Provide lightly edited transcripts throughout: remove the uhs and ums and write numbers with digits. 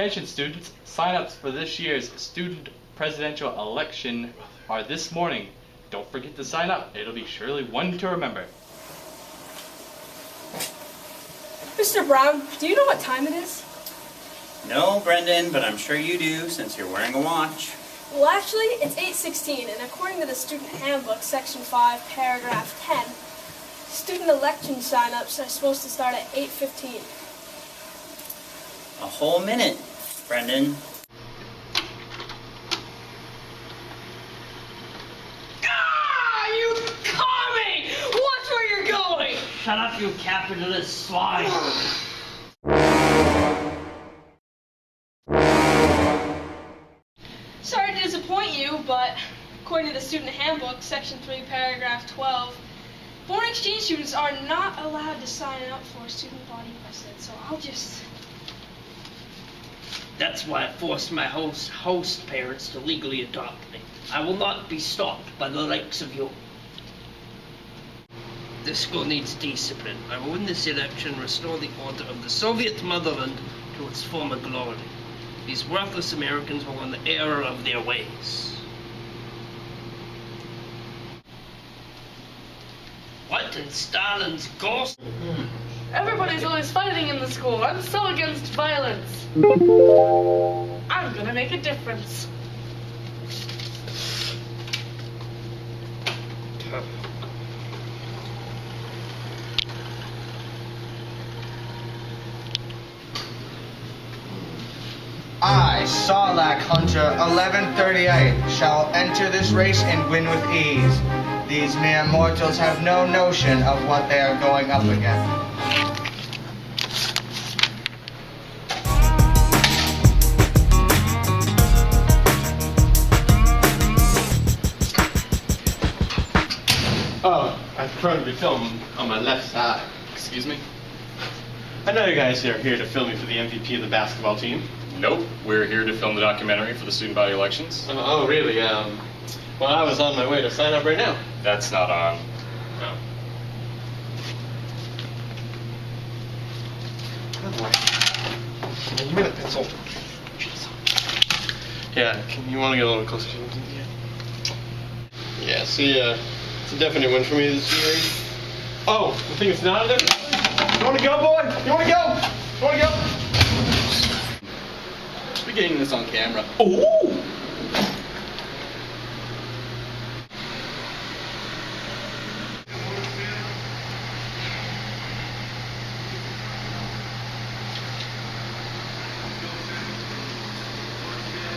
Attention students, sign-ups for this year's student presidential election are this morning. Don't forget to sign up. It'll be surely one to remember. Mr. Brown, do you know what time it is? No, Brendan, but I'm sure you do since you're wearing a watch. Well, actually, it's 8:16, and according to the Student Handbook, Section 5, Paragraph 10, student election sign-ups are supposed to start at 8:15. A whole minute, Brendan. You caught me! Watch where you're going! Shut up, you capitalist swine! Sorry to disappoint you, but according to the Student Handbook, Section 3, Paragraph 12, foreign exchange students are not allowed to sign up for student body president, so I'll just... That's why I forced my host parents to legally adopt me. I will not be stopped by the likes of you. This school needs discipline. I will win this election and restore the order of the Soviet motherland to its former glory. These worthless Americans will learn the error of their ways. What in Stalin's ghost? Everybody's always fighting in the school. I'm so against violence. I'm gonna make a difference. I, Sarlacc Hunter 1138, shall enter this race and win with ease. These mere mortals have no notion of what they are going up against. Oh, I prefer to be filmed on my left side. Excuse me? I know you guys are here to film me for the MVP of the basketball team. Nope, we're here to film the documentary for the student body elections. Oh, really? Well, I was on my way to sign up right now. That's not on. No. Give me the pencil. Yeah, you want to get a little closer to me? Yeah, see, it's a definite win for me this year. Oh, you think it's not a definite win? You want to go, boy? You want to go? You want to go? We're getting this on camera. Ooh!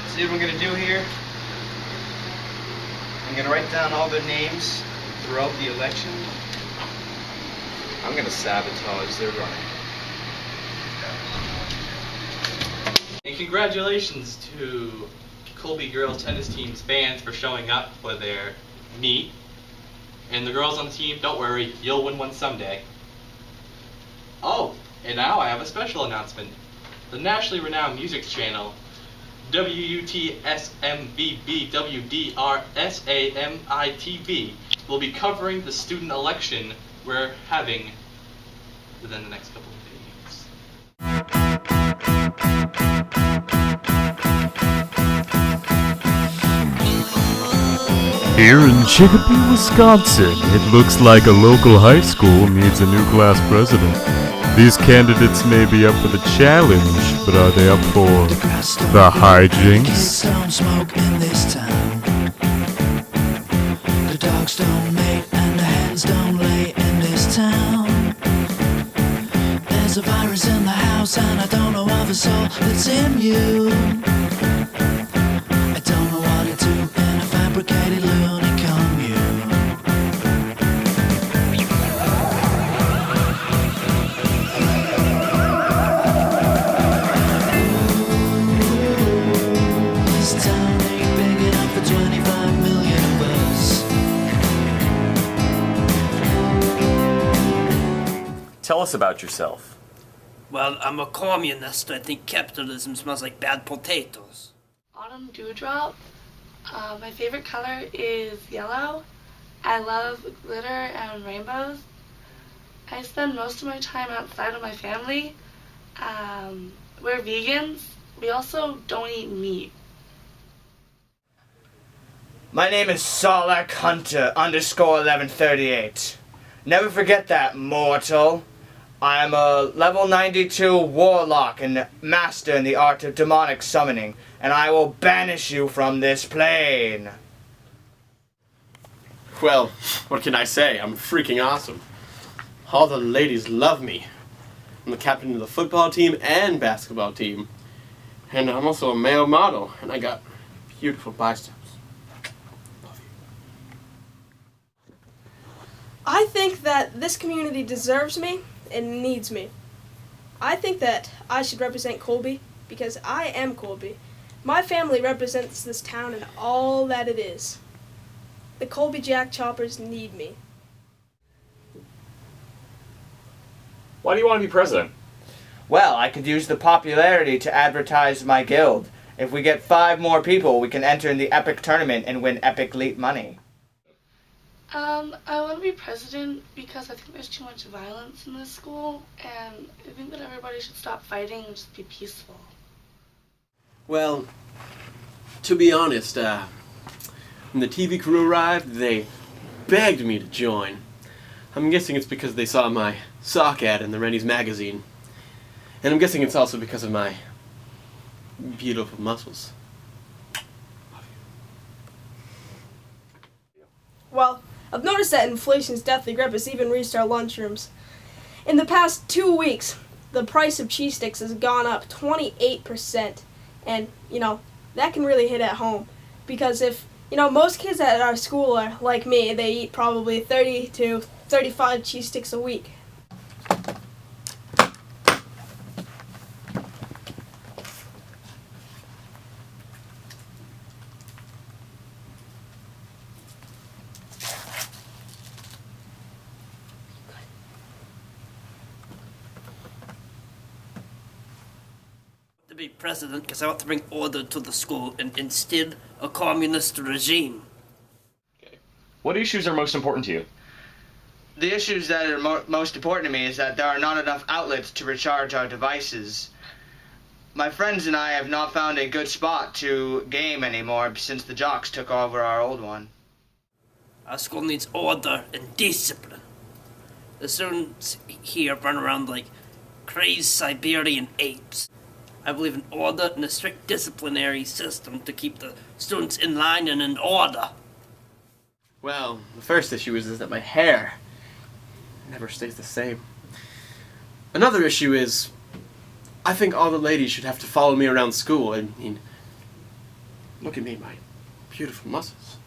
See what I'm going to do here? I'm going to write down all their names throughout the election. I'm going to sabotage their running. And congratulations to Colby girls tennis team's fans for showing up for their meet. And the girls on the team, don't worry, you'll win one someday. Oh, and now I have a special announcement. The nationally renowned music channel WUTSMVBWDRSAMITV will be covering the student election we're having within the next couple of days. Here in Chicopee, Wisconsin, it looks like a local high school needs a new class president. These candidates may be up for the challenge, but are they up for the hijinks? Don't smoke in this town. The dogs don't mate and the hens don't lay in this town. There's a virus in the house and I don't know of a soul that's immune. I don't know what to do in a fabricated loony commune. This town ain't big enough for 25 million of us. Tell us about yourself. Well, I'm a communist. I think capitalism smells like bad potatoes. Autumn dewdrop. My favorite color is yellow. I love glitter and rainbows. I spend most of my time outside with my family. We're vegans. We also don't eat meat. My name is Sarlacc Hunter _1138. Never forget that, mortal. I am a level 92 warlock and master in the art of demonic summoning, and I will banish you from this plane. Well, what can I say? I'm freaking awesome. All the ladies love me. I'm the captain of the football team and basketball team. And I'm also a male model, and I got beautiful biceps. I think that this community deserves me and needs me. I think that I should represent Colby because I am Colby. My family represents this town and all that it is. The Colby Jack Choppers need me. Why do you want to be president? Well, I could use the popularity to advertise my guild. If we get 5 more people, we can enter in the epic tournament and win epic leap money. I want to be president because I think there's too much violence in this school, and I think that everybody should stop fighting and just be peaceful. Well, to be honest, when the TV crew arrived, they begged me to join. I'm guessing it's because they saw my sock ad in the Rennie's magazine. And I'm guessing it's also because of my beautiful muscles. Well, I've noticed that inflation's deathly grip has even reached our lunchrooms. In the past 2 weeks, the price of cheese sticks has gone up 28%. And, that can really hit at home. Because if, most kids at our school are like me, they eat probably 30 to 35 cheese sticks a week. To be president because I want to bring order to the school and instill a communist regime. What issues are most important to you? The issues that are most important to me is that there are not enough outlets to recharge our devices. My friends and I have not found a good spot to game anymore since the jocks took over our old one. Our school needs order and discipline. The students here run around like crazed Siberian apes. I believe in order and a strict disciplinary system to keep the students in line and in order. Well, the first issue is that my hair never stays the same. Another issue is I think all the ladies should have to follow me around school and look at me, my beautiful muscles.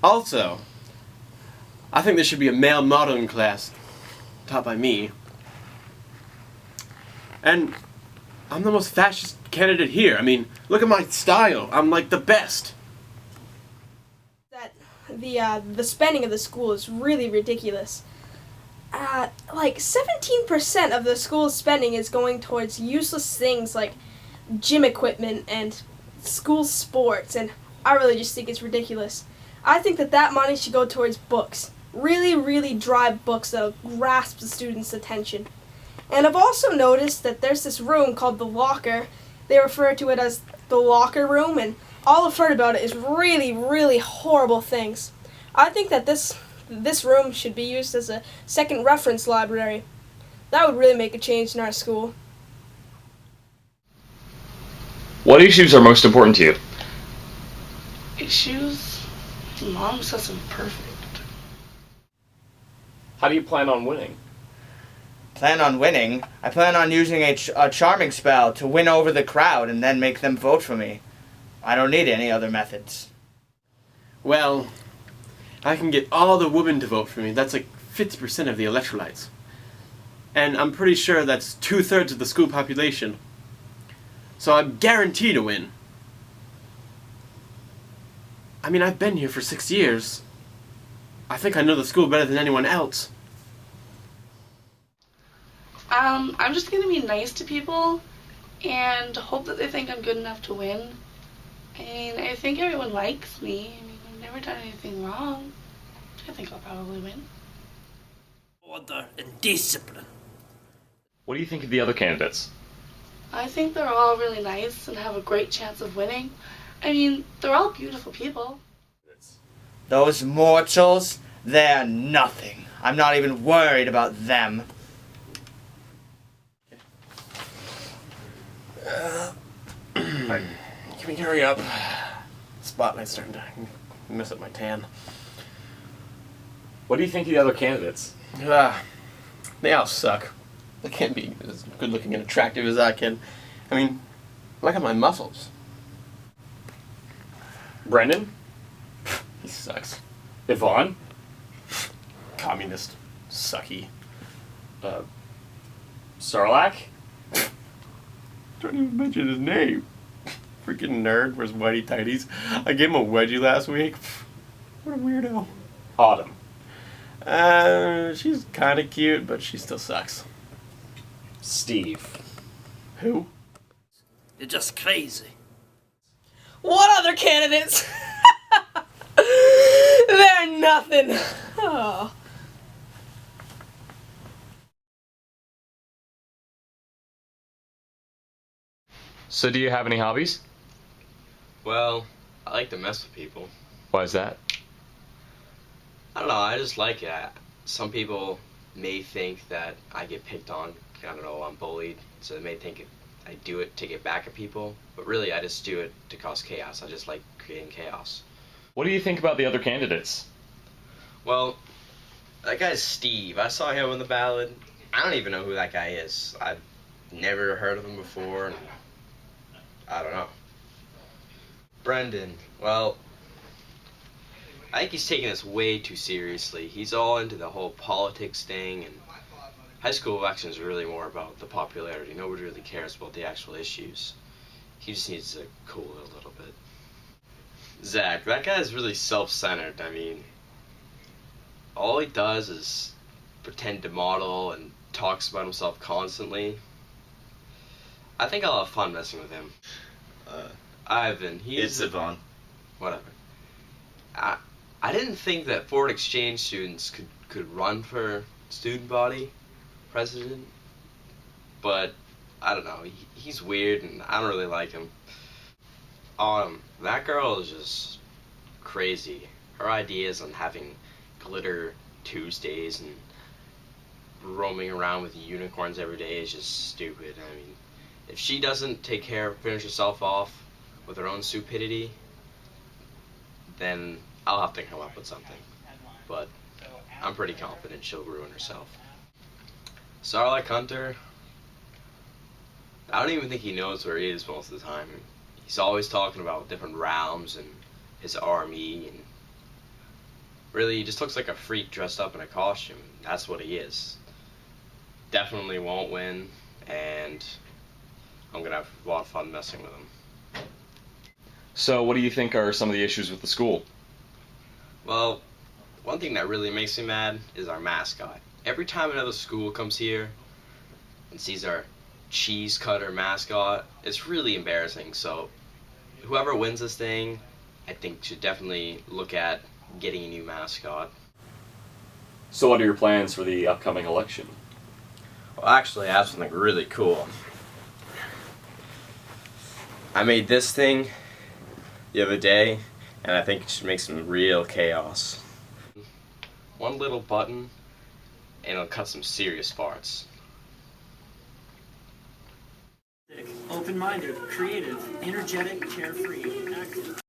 Also, I think there should be a male modeling class taught by me. And I'm the most fascist candidate here. I mean, look at my style. I'm like the best. That the spending of the school is really ridiculous. Like 17% of the school's spending is going towards useless things like gym equipment and school sports, and I really just think it's ridiculous. I think that money should go towards books. Really, really dry books that'll grasp the students' attention. And I've also noticed that there's this room called the locker. They refer to it as the locker room, and all I've heard about it is really, really horrible things. I think that this room should be used as a second reference library. That would really make a change in our school. What issues are most important to you? Issues? Mom says I'm perfect. How do you plan on winning? Plan on winning? I plan on using a charming spell to win over the crowd and then make them vote for me. I don't need any other methods. Well, I can get all the women to vote for me. That's like 50% of the electrolytes. And I'm pretty sure that's 2/3 of the school population. So I'm guaranteed to win. I mean, I've been here for 6 years. I think I know the school better than anyone else. I'm just gonna be nice to people and hope that they think I'm good enough to win. And I think everyone likes me. I mean, I've never done anything wrong. I think I'll probably win. Order and discipline. What do you think of the other candidates? I think they're all really nice and have a great chance of winning. I mean, they're all beautiful people. Those mortals, they're nothing. I'm not even worried about them. Can we hurry up? Spotlight's starting to mess up my tan. What do you think of the other candidates? They all suck. They can't be as good looking and attractive as I can. I mean, look at my muscles. Brendan? He sucks. Yvonne? Communist. Sucky. Sarlacc? Don't even mention his name. Freaking nerd wears whitey tighties. I gave him a wedgie last week. What a weirdo. Autumn? She's kind of cute, but she still sucks. Steve? Who? You're just crazy. What other candidates? They're nothing. Oh. So do you have any hobbies? Well, I like to mess with people. Why is that? I don't know, I just like it. Some people may think that I get picked on. I don't know, I'm bullied, so they may think I do it to get back at people. But really, I just do it to cause chaos. I just like creating chaos. What do you think about the other candidates? Well, that guy's Steve. I saw him on the ballot. I don't even know who that guy is. I've never heard of him before, and I don't know. Brendan, well, I think he's taking this way too seriously. He's all into the whole politics thing, and high school elections are really more about the popularity. Nobody really cares about the actual issues. He just needs to cool it a little bit. Zach, that guy is really self-centered. I mean, all he does is pretend to model and talks about himself constantly. I think I'll have fun messing with him. Ivan, It's Yvonne. Whatever. I didn't think that foreign exchange students could run for student body president, but I don't know. He's weird, and I don't really like him. That girl is just crazy. Her ideas on having glitter Tuesdays and roaming around with unicorns every day is just stupid. I mean, if she doesn't finish herself off with her own stupidity, then I'll have to come up with something. But I'm pretty confident she'll ruin herself. Sarlacc Hunter, I don't even think he knows where he is most of the time. He's always talking about different realms and his army, and really he just looks like a freak dressed up in a costume. That's what he is. Definitely won't win, and I'm gonna have a lot of fun messing with him. So what do you think are some of the issues with the school? Well, one thing that really makes me mad is our mascot. Every time another school comes here and sees our cheese cutter mascot, it's really embarrassing. So whoever wins this thing, I think should definitely look at getting a new mascot. So what are your plans for the upcoming election? Well, actually, I have something really cool. I made this thing the other day, and I think it should make some real chaos. One little button, and it'll cut some serious farts. Open-minded, creative, energetic, carefree, active.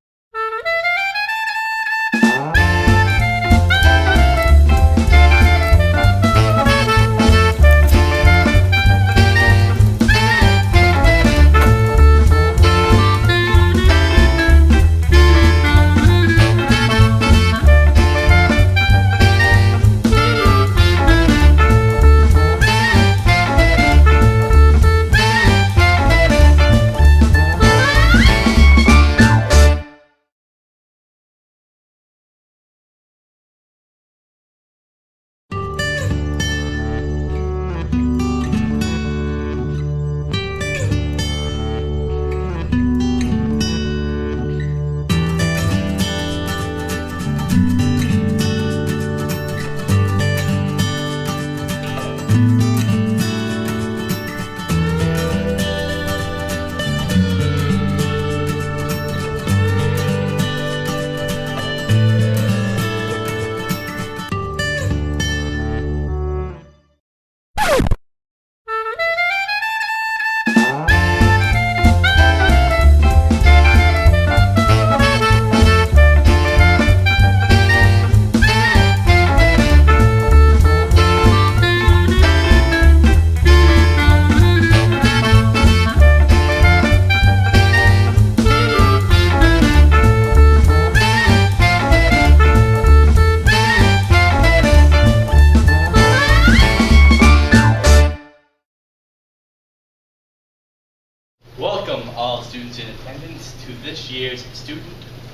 welcome all students in attendance to this year's student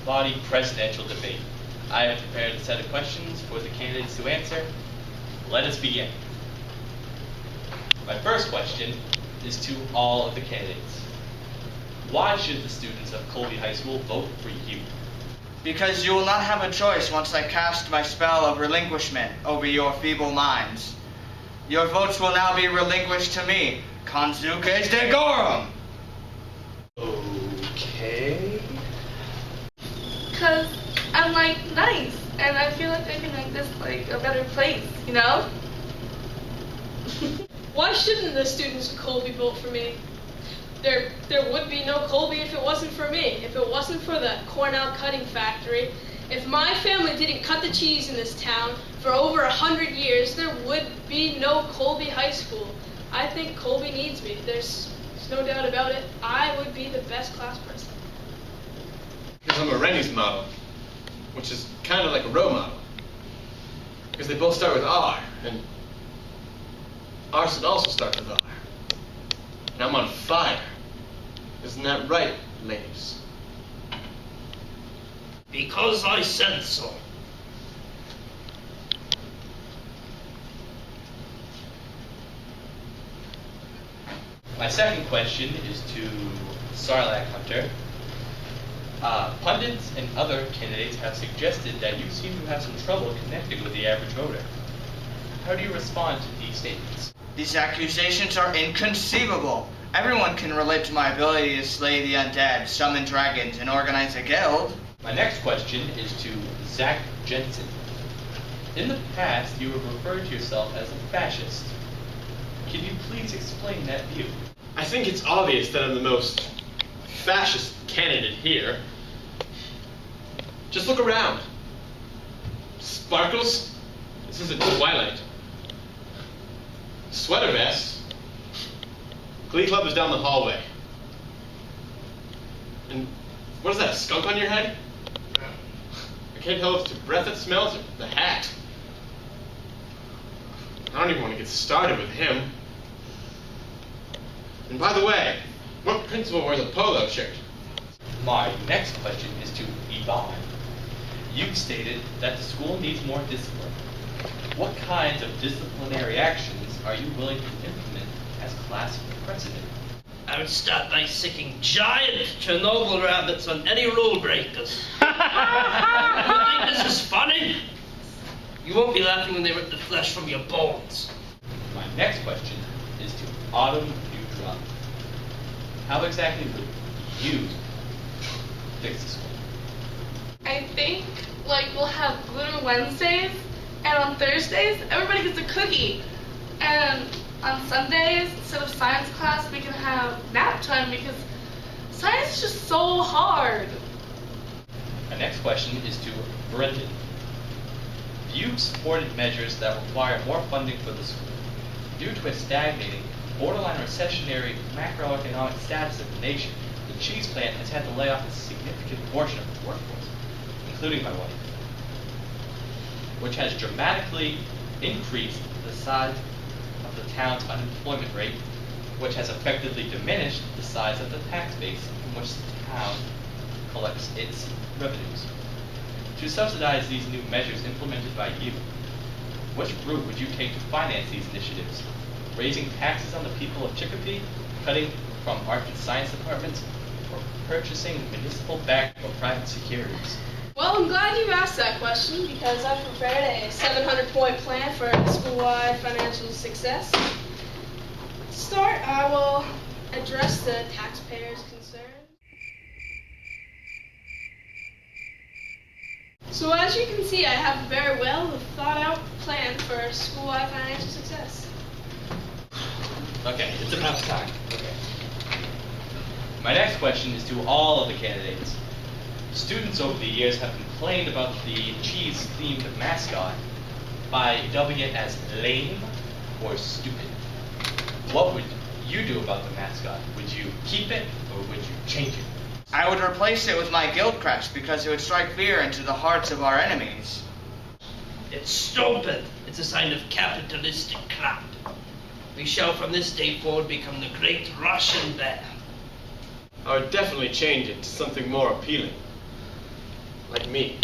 body presidential debate. I have prepared a set of questions for the candidates to answer. Let us begin. My first question is to all of the candidates. Why should the students of Colby High School vote for you? Because you will not have a choice once I cast my spell of relinquishment over your feeble minds. Your votes will now be relinquished to me, Consuces Decorum. Okay. Because I'm, like, nice, and I feel like I can make this, like, a better place, you know? Why shouldn't the students of Colby vote for me? There would be no Colby if it wasn't for me, if it wasn't for the Cornell Cutting Factory. If my family didn't cut the cheese in this town for over 100 years, there would be no Colby High School. I think Colby needs me. There's no doubt about it. I would be the best class president. Because I'm a Rennie's model, which is kind of like a role model. Because they both start with R, and R should also start with R. And I'm on fire. Isn't that right, ladies? Because I said so. My second question is to Sarlacc Hunter. Pundits and other candidates have suggested that you seem to have some trouble connecting with the average voter. How do you respond to these statements? These accusations are inconceivable. Everyone can relate to my ability to slay the undead, summon dragons, and organize a guild. My next question is to Zach Jensen. In the past, you have referred to yourself as a fascist. Can you please explain that view? I think it's obvious that I'm the most fascist candidate here. Just look around. Sparkles? This isn't Twilight. Sweater vest? Glee Club is down the hallway. And what is that, a skunk on your head? I can't tell if it's your breath that smells or the hat. I don't even want to get started with him. And by the way, what principal wears a polo shirt? My next question is to Yvonne. You've stated that the school needs more discipline. What kinds of disciplinary actions are you willing to implement as class president? I would start by sicking giant Chernobyl rabbits on any rule breakers. You think this is funny? You won't be laughing when they rip the flesh from your bones. My next question is to Autumn Neutron. How exactly would you fix the school? I think, like, we'll have Glitter Wednesdays, and on Thursdays, everybody gets a cookie. And on Sundays, instead of science class, we can have nap time because science is just so hard. My next question is to Brendan. You've supported measures that require more funding for the school. Due to a stagnating, borderline recessionary macroeconomic status of the nation, the cheese plant has had to lay off a significant portion of its workforce, including my wife, which has dramatically increased the size of the town's unemployment rate, which has effectively diminished the size of the tax base from which the town collects its revenues. To subsidize these new measures implemented by you, which route would you take to finance these initiatives? Raising taxes on the people of Chicopee, cutting from art and science departments, or purchasing municipal-backed or private securities? Well, I'm glad you asked that question because I've prepared a 700-point plan for school-wide financial success. To start, I will address the taxpayers' concerns. So as you can see, I have a very well thought-out plan for school-wide financial success. Okay, it's about time. Okay. My next question is to all of the candidates. Students over the years have complained about the cheese-themed mascot by dubbing it as lame or stupid. What would you do about the mascot? Would you keep it or would you change it? I would replace it with my guild crest because it would strike fear into the hearts of our enemies. It's stupid. It's a sign of capitalistic crap. We shall from this day forward become the great Russian bear. I would definitely change it to something more appealing. Like me.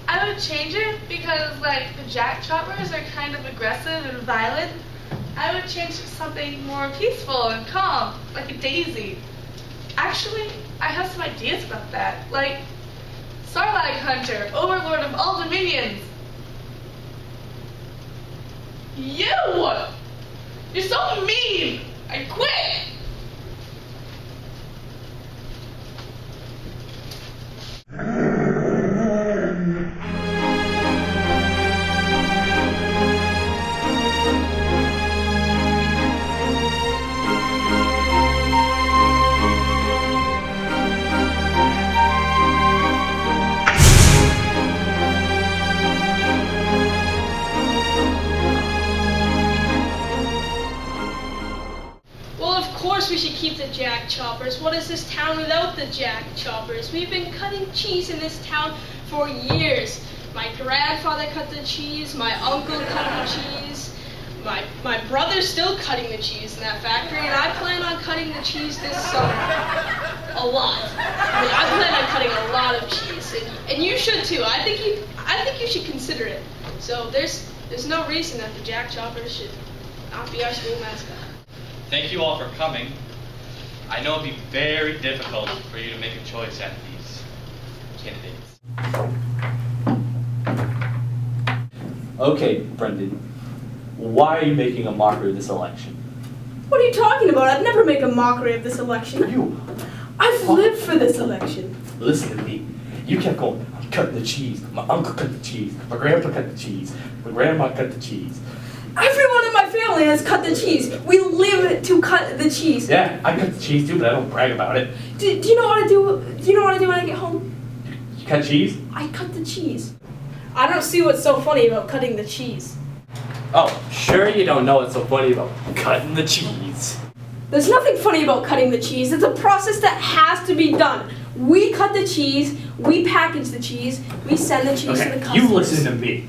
I would change it because, like, the jack choppers are kind of aggressive and violent. I would change it to something more peaceful and calm, like a daisy. Actually, I have some ideas about that. Like, Sarlacc Hunter, overlord of all dominions. You! You're so mean! I quit! Of course we should keep the jack choppers. What is this town without the jack choppers? We've been cutting cheese in this town for years. My grandfather cut the cheese, my uncle cut the cheese, my brother's still cutting the cheese in that factory, and I plan on cutting the cheese this summer. A lot. I mean, I plan on cutting a lot of cheese, and you should too. I think you should consider it. So there's no reason that the jack choppers should not be our school mascot. Thank you all for coming. I know it'd be very difficult for you to make a choice out of these candidates. Okay, Brendan. Why are you making a mockery of this election? What are you talking about? I'd never make a mockery of this election. You. I've lived for this election. Listen to me. You kept going, I'm cutting the cheese. My uncle cut the cheese. My grandpa cut the cheese. My grandma cut the cheese. Everyone in my family has cut the cheese. We live to cut the cheese. Yeah, I cut the cheese too, but I don't brag about it. Do you know what I do? Do you know what I do when I get home? You cut cheese? I cut the cheese. I don't see what's so funny about cutting the cheese. Oh, sure you don't know what's so funny about cutting the cheese. There's nothing funny about cutting the cheese. It's a process that has to be done. We cut the cheese, we package the cheese, we send the cheese to the customers. You listen to me.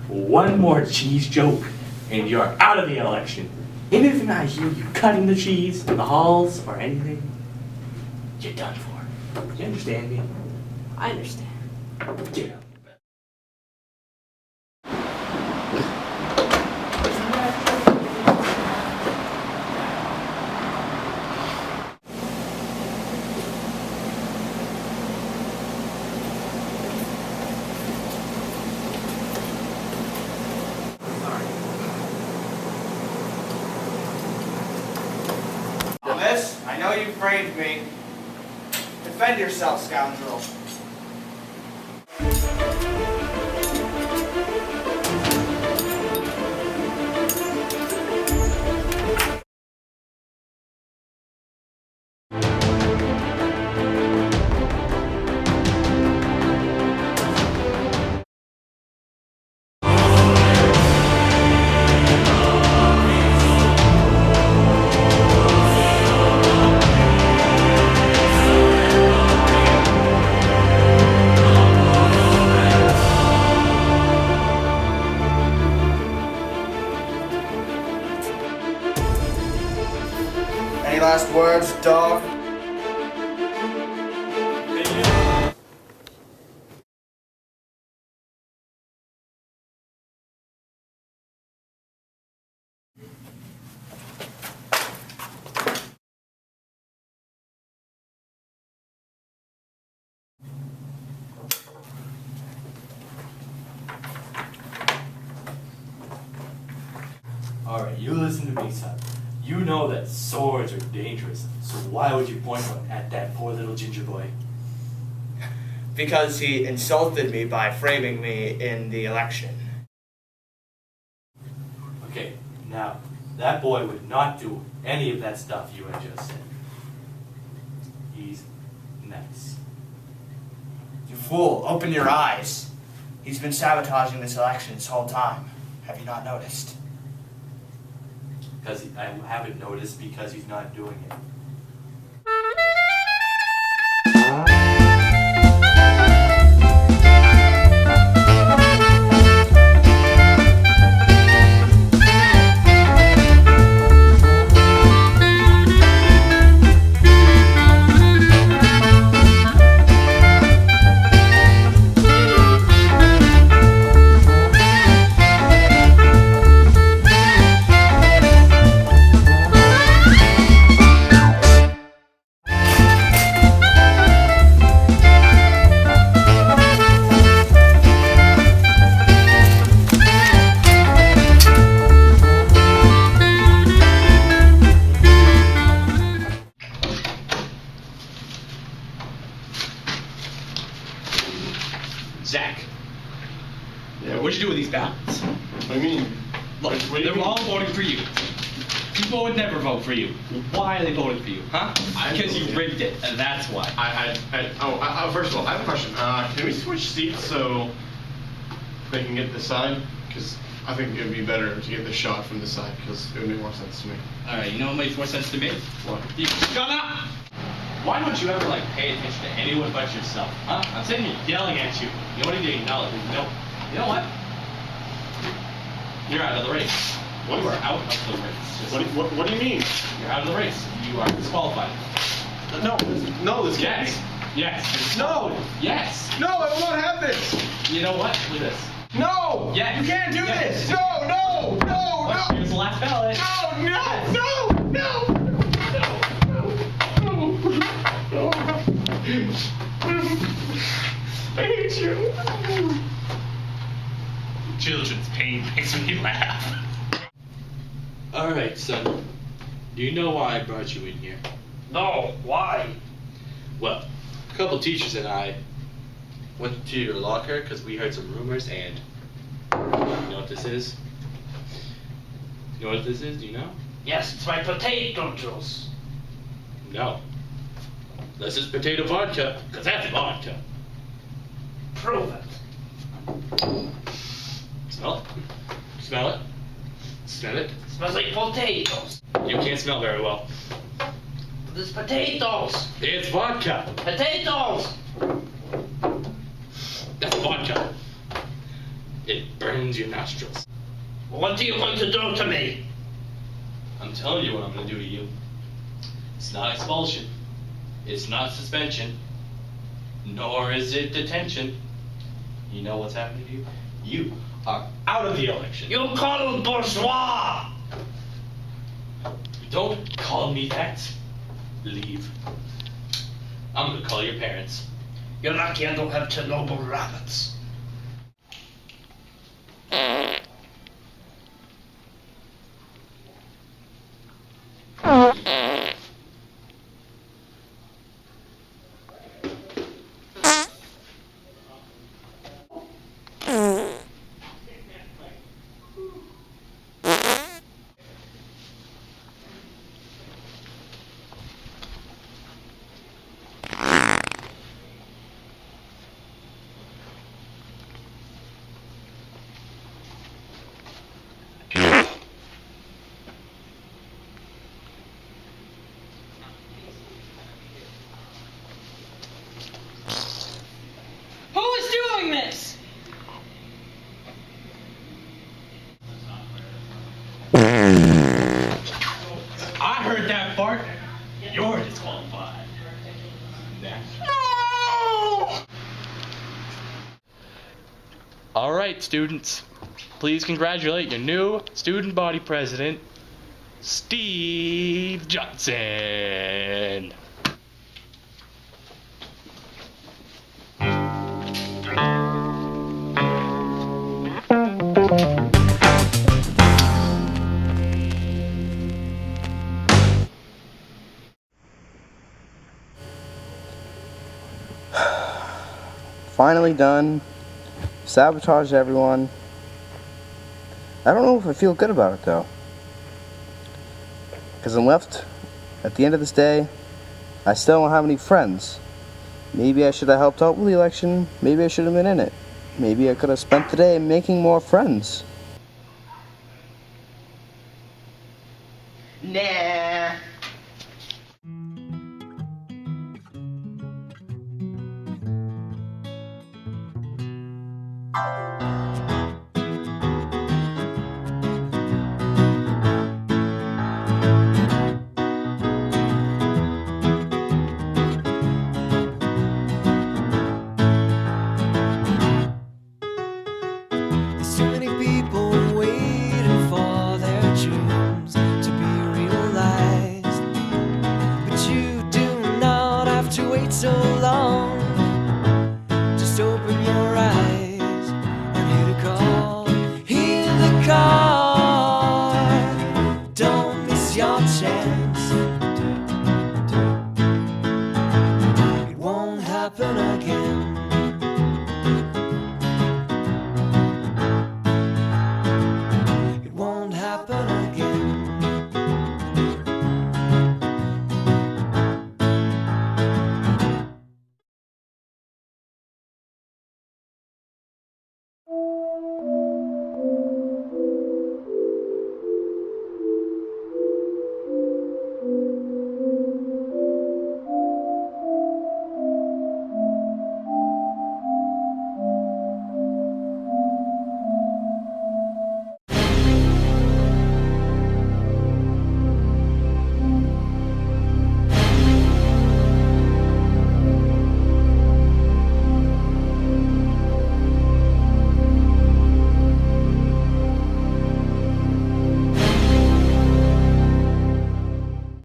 One more cheese joke, and you're out of the election. And if I hear you cutting the cheese in the halls or anything, you're done for. You understand me? I understand. Get out. Miss, I know you framed me. Defend yourself, scoundrel. Any last words, dog? Alright, you listen to me, son. You know that swords are dangerous, so why would you point one at that poor little ginger boy? Because he insulted me by framing me in the election. Okay, now, that boy would not do any of that stuff you had just said. He's nice. You fool, open your eyes. He's been sabotaging this election this whole time. Have you not noticed? Because I haven't noticed because he's not doing it. Zach, Yeah, what'd you do with these ballots? What do you mean? Look, What do you they're mean? all voting for you. People would never vote for you. Why are they voting for you, huh? Because you rigged it, and that's why. First of all, I have a question. Can we switch seats so they can get this side? Because I think it would be better to get the shot from this side, because it would make more sense to me. Alright, you know what makes more sense to me? What? You shut up! Why don't you ever, pay attention to anyone but yourself, huh? I'm sitting here yelling at you. You know what you acknowledge? You know what? You're out of the race. What? You are out of the race. What do you mean? You're out of the race. You are disqualified. No, this Yes. can't Yes. No. Yes. be. No, I will not have this. You know what? Look at this. No. Yes. You can't do Yes. this. No. Well, here's the last ballot. I hate you. Children's pain makes me laugh. Alright, son. Do you know why I brought you in here? No, why? Well, a couple teachers and I went to your locker because we heard some rumors, and you know what this is? You know what this is? Do you know? Yes, it's my potato juice. No. This is potato vodka, because that's vodka. Prove it. Smell it? Smell it? Smell it? Smells like potatoes. You can't smell very well. There's potatoes. It's vodka. Potatoes. That's vodka. It burns your nostrils. What are you going to do to me? I'm telling you what I'm going to do to you. It's not expulsion. It's not suspension. Nor is it detention. You know what's happening to you? You are out of the election. You coddled bourgeois. Don't call me that. Leave. I'm going to call your parents. You're lucky I don't have Chernobyl rabbits. Who is doing this? I heard that fart. You're disqualified. No! All right, students. Please congratulate your new student body president, Steve Johnson. Finally done. Sabotaged everyone. I don't know if I feel good about it though. Because I'm left at the end of this day. I still don't have any friends. Maybe I should have helped out with the election. Maybe I should have been in it. Maybe I could have spent the day making more friends. Nah,